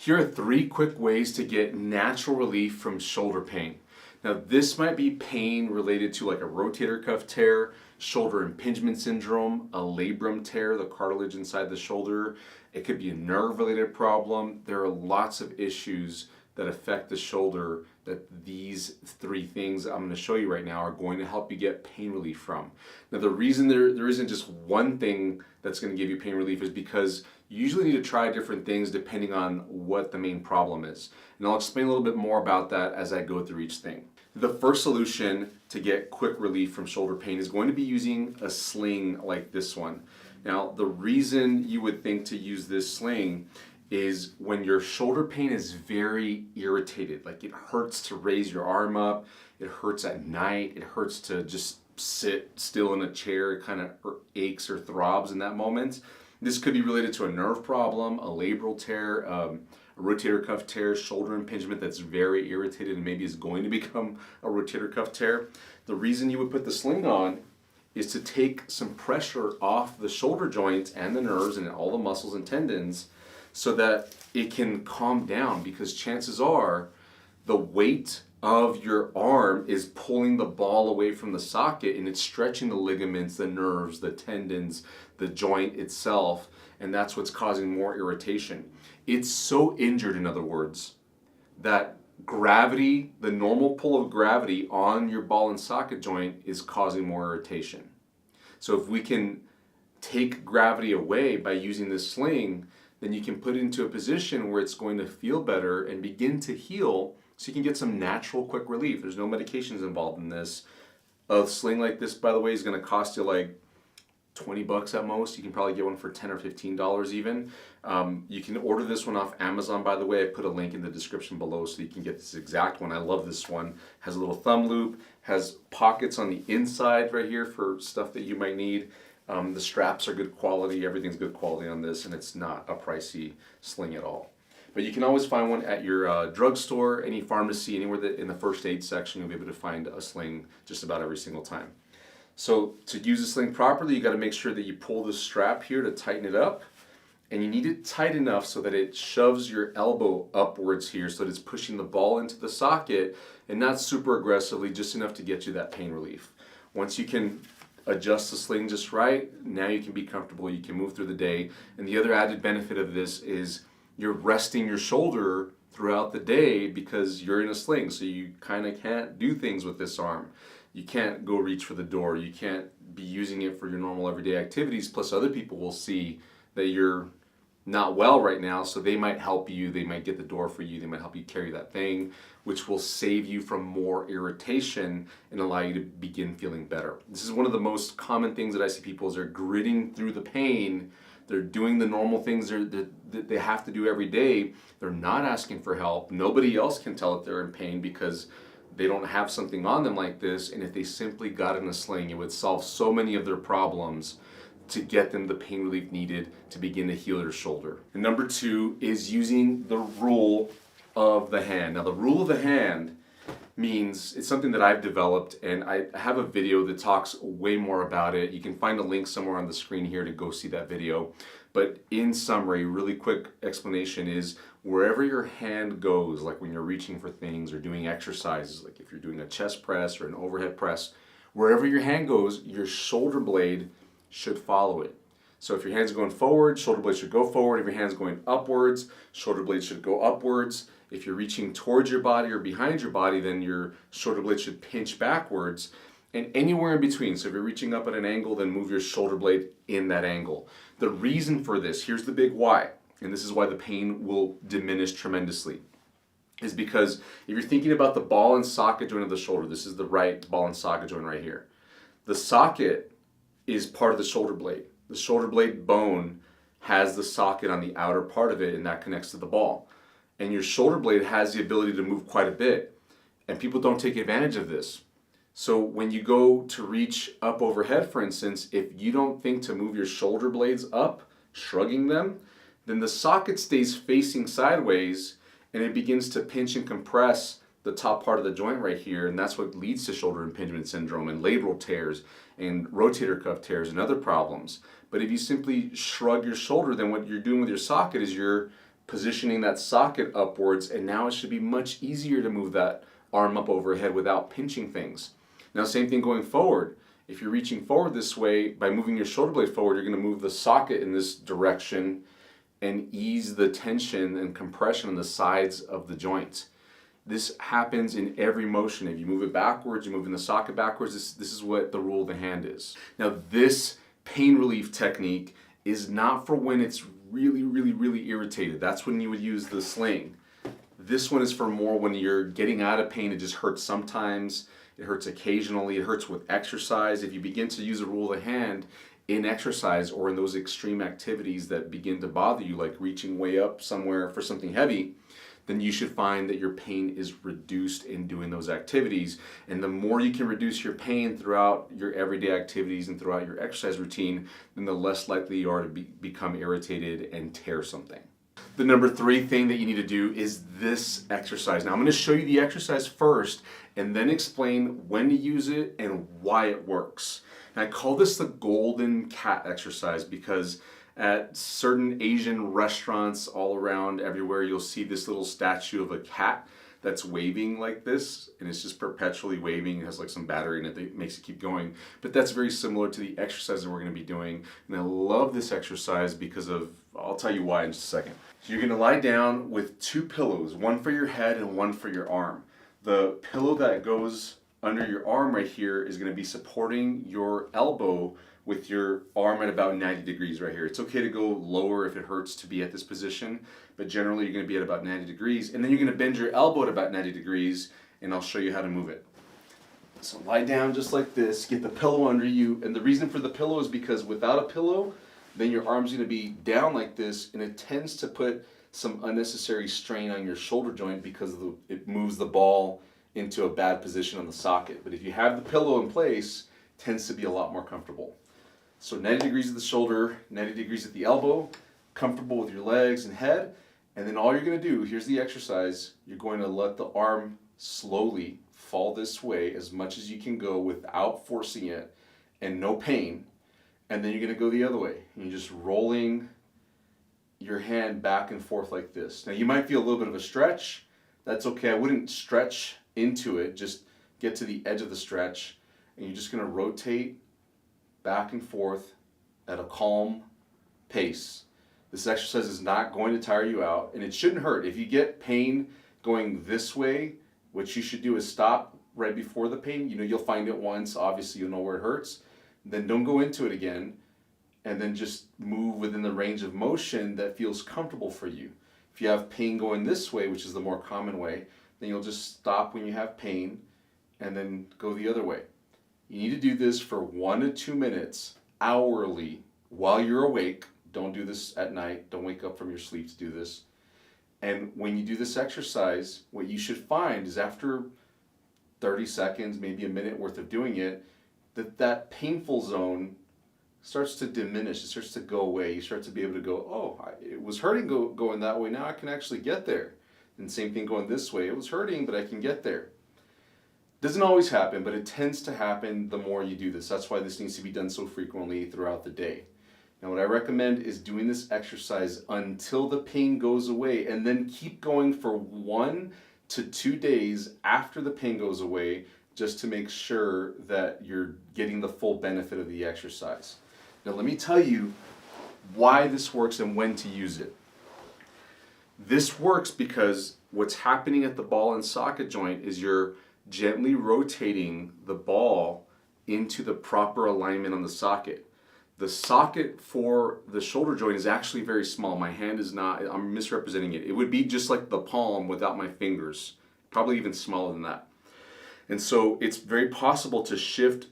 Here are 3 quick ways to get natural relief from shoulder pain. Now, this might be pain related to like a rotator cuff tear, shoulder impingement syndrome, a labrum tear, the cartilage inside the shoulder. It could be a nerve-related problem. There are lots of issues that affect the shoulder that these 3 things I'm going to show you right now are going to help you get pain relief from. Now, the reason there isn't just one thing that's going to give you pain relief is because you usually need to try different things depending on what the main problem is. And I'll explain a little bit more about that as I go through each thing. The first solution to get quick relief from shoulder pain is going to be using a sling like this one. Now, the reason you would think to use this sling is when your shoulder pain is very irritated, like it hurts to raise your arm up, it hurts at night, it hurts to just sit still in a chair, it kind of aches or throbs in that moment. This could be related to a nerve problem, a labral tear, a rotator cuff tear, shoulder impingement that's very irritated and maybe is going to become a rotator cuff tear. The reason you would put the sling on is to take some pressure off the shoulder joint and the nerves and all the muscles and tendons so that it can calm down, because chances are the weight of your arm is pulling the ball away from the socket and it's stretching the ligaments, the nerves, the tendons, the joint itself, and that's what's causing more irritation. It's so injured, in other words, that gravity, the normal pull of gravity on your ball and socket joint is causing more irritation. So if we can take gravity away by using this sling, then you can put it into a position where it's going to feel better and begin to heal, so you can get some natural quick relief. There's no medications involved in this. A sling like this, by the way, is going to cost you like 20 bucks at most. You can probably get one for $10 or $15 even. You can order this one off Amazon, by the way. I put a link in the description below so you can get this exact one. I love this one. Has a little thumb loop, has pockets on the inside right here for stuff that you might need. The straps are good quality, everything's good quality on this, and it's not a pricey sling at all. But you can always find one at your drugstore, any pharmacy, anywhere that in the first aid section you'll be able to find a sling just about every single time. So to use the sling properly, you got to make sure that you pull the strap here to tighten it up, and you need it tight enough so that it shoves your elbow upwards here so that it's pushing the ball into the socket, and not super aggressively, just enough to get you that pain relief. Once you can adjust the sling just right, now you can be comfortable, you can move through the day. And the other added benefit of this is you're resting your shoulder throughout the day because you're in a sling, so you kind of can't do things with this arm. You can't go reach for the door, you can't be using it for your normal everyday activities, plus other people will see that you're not well right now, so they might help you, they might get the door for you, they might help you carry that thing, which will save you from more irritation and allow you to begin feeling better. This is one of the most common things that I see people is they're gritting through the pain, they're doing the normal things that they have to do every day, they're not asking for help, nobody else can tell that they're in pain because they don't have something on them like this, and if they simply got in a sling, it would solve so many of their problems to get them the pain relief needed to begin to heal their shoulder. And number 2 is using the rule of the hand. Now, the rule of the hand means it's something that I've developed, and I have a video that talks way more about it. You can find a link somewhere on the screen here to go see that video. But in summary, really quick explanation is wherever your hand goes, like when you're reaching for things or doing exercises, like if you're doing a chest press or an overhead press, wherever your hand goes, your shoulder blade should follow it. So if your hand's going forward, shoulder blade should go forward. If your hand's going upwards, shoulder blade should go upwards. If you're reaching towards your body or behind your body, then your shoulder blade should pinch backwards, and anywhere in between. So if you're reaching up at an angle, then move your shoulder blade in that angle. The reason for this, here's the big why, and this is why the pain will diminish tremendously, is because if you're thinking about the ball and socket joint of the shoulder, this is the right ball and socket joint right here. The socket is part of the shoulder blade. The shoulder blade bone has the socket on the outer part of it, and that connects to the ball. And your shoulder blade has the ability to move quite a bit, and people don't take advantage of this. So when you go to reach up overhead, for instance, if you don't think to move your shoulder blades up, shrugging them, then the socket stays facing sideways and it begins to pinch and compress the top part of the joint right here, and that's what leads to shoulder impingement syndrome and labral tears and rotator cuff tears and other problems. But if you simply shrug your shoulder, then what you're doing with your socket is you're positioning that socket upwards, and now it should be much easier to move that arm up overhead without pinching things. Now, same thing going forward. If you're reaching forward this way, by moving your shoulder blade forward, you're going to move the socket in this direction and ease the tension and compression on the sides of the joint. This happens in every motion. If you move it backwards, you're moving the socket backwards. This is what the rule of the hand is. Now, this pain relief technique is not for when it's really irritated. That's when you would use the sling. This one is for more when you're getting out of pain. It just hurts sometimes. It hurts occasionally. It hurts with exercise. If you begin to use a rule of the hand in exercise or in those extreme activities that begin to bother you, like reaching way up somewhere for something heavy, then you should find that your pain is reduced in doing those activities. And the more you can reduce your pain throughout your everyday activities and throughout your exercise routine, then the less likely you are to become irritated and tear something. The number 3 thing that you need to do is this exercise. Now I'm going to show you the exercise first and then explain when to use it and why it works. And I call this the golden cat exercise because at certain Asian restaurants all around everywhere, you'll see this little statue of a cat that's waving like this, and it's just perpetually waving. It has like some battery in it that makes it keep going. But that's very similar to the exercise that we're going to be doing. And I love this exercise because of, I'll tell you why in just a second. So you're going to lie down with 2 pillows, one for your head and one for your arm. The pillow that goes under your arm right here is going to be supporting your elbow with your arm at about 90 degrees right here. It's okay to go lower if it hurts to be at this position, but generally you're going to be at about 90 degrees. And then you're going to bend your elbow at about 90 degrees, and I'll show you how to move it. So lie down just like this, get the pillow under you, and the reason for the pillow is because without a pillow, then your arm's going to be down like this, and it tends to put some unnecessary strain on your shoulder joint because it moves the ball into a bad position on the socket. But if you have the pillow in place, it tends to be a lot more comfortable. So 90 degrees at the shoulder, 90 degrees at the elbow, comfortable with your legs and head. And then all you're going to do, here's the exercise, you're going to let the arm slowly fall this way as much as you can go without forcing it and no pain. And then you're going to go the other way. And you're just rolling your hand back and forth like this. Now you might feel a little bit of a stretch. That's okay. I wouldn't stretch into it. Just get to the edge of the stretch. And you're just going to rotate back and forth at a calm pace. This exercise is not going to tire you out, and it shouldn't hurt. If you get pain going this way, what you should do is stop right before the pain. You know, you'll find it once, obviously you'll know where it hurts. Then don't go into it again, and then just move within the range of motion that feels comfortable for you. If you have pain going this way, which is the more common way, then you'll just stop when you have pain and then go the other way. You need to do this for 1 to 2 minutes hourly while you're awake. Don't do this at night. Don't wake up from your sleep to do this. And when you do this exercise, what you should find is after 30 seconds, maybe a minute worth of doing it, that painful zone starts to diminish. It starts to go away. You start to be able to go, oh, it was hurting going that way. Now I can actually get there. And same thing going this way. It was hurting, but I can get there. Doesn't always happen, but it tends to happen the more you do this. That's why this needs to be done so frequently throughout the day. Now what I recommend is doing this exercise until the pain goes away, and then keep going for 1 to 2 days after the pain goes away, just to make sure that you're getting the full benefit of the exercise. Now let me tell you why this works and when to use it. This works because what's happening at the ball and socket joint is you're gently rotating the ball into the proper alignment on the socket. The socket for the shoulder joint is actually very small. My hand is not, I'm misrepresenting it. It would be just like the palm without my fingers, probably even smaller than that. And so it's very possible to shift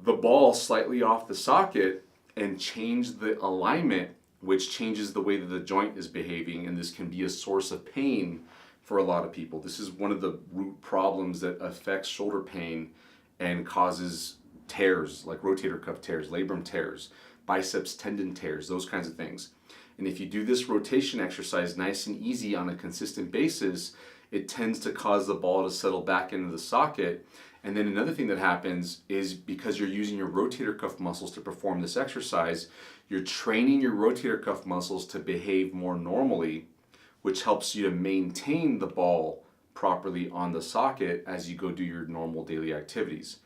the ball slightly off the socket and change the alignment, which changes the way that the joint is behaving, and this can be a source of pain for a lot of people. This is one of the root problems that affects shoulder pain and causes tears, like rotator cuff tears, labrum tears, biceps tendon tears, those kinds of things. And if you do this rotation exercise nice and easy on a consistent basis, it tends to cause the ball to settle back into the socket. And then another thing that happens is because you're using your rotator cuff muscles to perform this exercise, you're training your rotator cuff muscles to behave more normally, which helps you to maintain the ball properly on the socket as you go do your normal daily activities.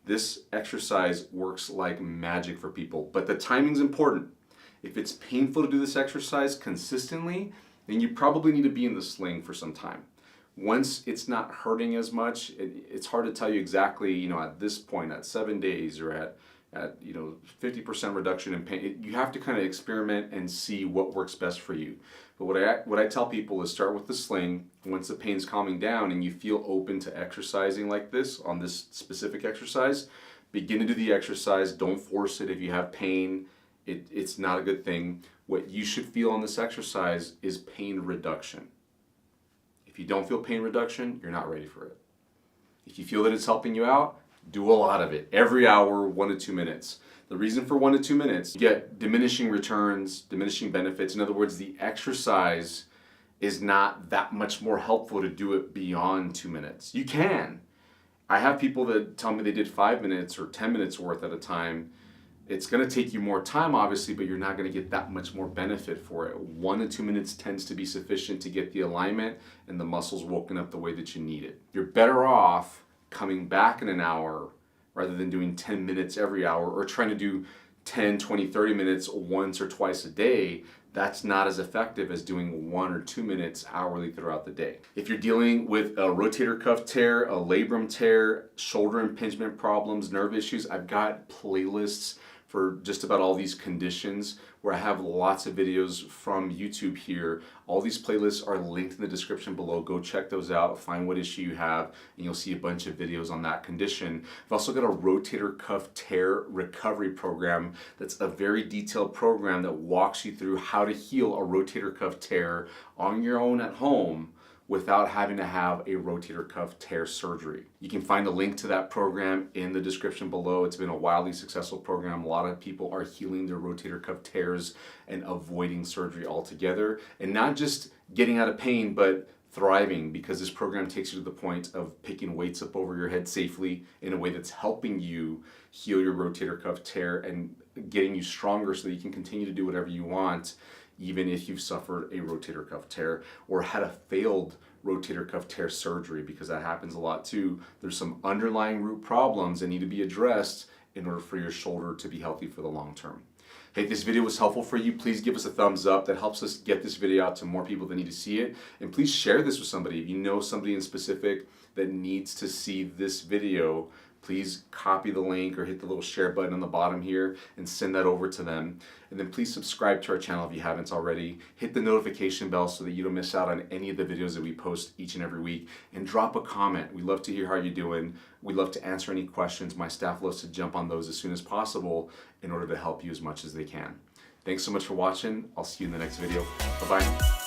This exercise works like magic for people, but the timing's important. If it's painful to do this exercise consistently, then you probably need to be in the sling for some time. Once it's not hurting as much, it's hard to tell you exactly, at this point, at 7 days or at 50% reduction in pain. You have to kind of experiment and see what works best for you. But what I tell people is start with the sling. Once the pain's calming down and you feel open to exercising like this on this specific exercise, begin to do the exercise. Don't force it. If you have pain, it's not a good thing. What you should feel on this exercise is pain reduction. If you don't feel pain reduction, you're not ready for it. If you feel that it's helping you out, do a lot of it. Every hour, 1 to 2 minutes. The reason for 1 to 2 minutes, you get diminishing returns, diminishing benefits. In other words, the exercise is not that much more helpful to do it beyond 2 minutes. You can. I have people that tell me they did 5 minutes or 10 minutes worth at a time. It's going to take you more time, obviously, but you're not going to get that much more benefit for it. 1 to 2 minutes tends to be sufficient to get the alignment and the muscles woken up the way that you need it. You're better off coming back in an hour rather than doing 10 minutes every hour or trying to do 10, 20, 30 minutes once or twice a day. That's not as effective as doing 1 or 2 minutes hourly throughout the day. If you're dealing with a rotator cuff tear, a labrum tear, shoulder impingement problems, nerve issues, I've got playlists for just about all these conditions where I have lots of videos from YouTube here. All these playlists are linked in the description below. Go check those out, find what issue you have, and you'll see a bunch of videos on that condition. I've also got a rotator cuff tear recovery program that's a very detailed program that walks you through how to heal a rotator cuff tear on your own at home without having to have a rotator cuff tear surgery. You can find a link to that program in the description below. It's been a wildly successful program. A lot of people are healing their rotator cuff tears and avoiding surgery altogether. And not just getting out of pain, but thriving, because this program takes you to the point of picking weights up over your head safely in a way that's helping you heal your rotator cuff tear and getting you stronger so that you can continue to do whatever you want, even if you've suffered a rotator cuff tear or had a failed rotator cuff tear surgery, because that happens a lot too. There's some underlying root problems that need to be addressed in order for your shoulder to be healthy for the long term. Hey, if this video was helpful for you, please give us a thumbs up. That helps us get this video out to more people that need to see it. And please share this with somebody. If you know somebody in specific that needs to see this video, please copy the link or hit the little share button on the bottom here and send that over to them. And then please subscribe to our channel if you haven't already. Hit the notification bell so that you don't miss out on any of the videos that we post each and every week. And drop a comment. We love to hear how you're doing. We love to answer any questions. My staff loves to jump on those as soon as possible in order to help you as much as they can. Thanks so much for watching. I'll see you in the next video. Bye-bye.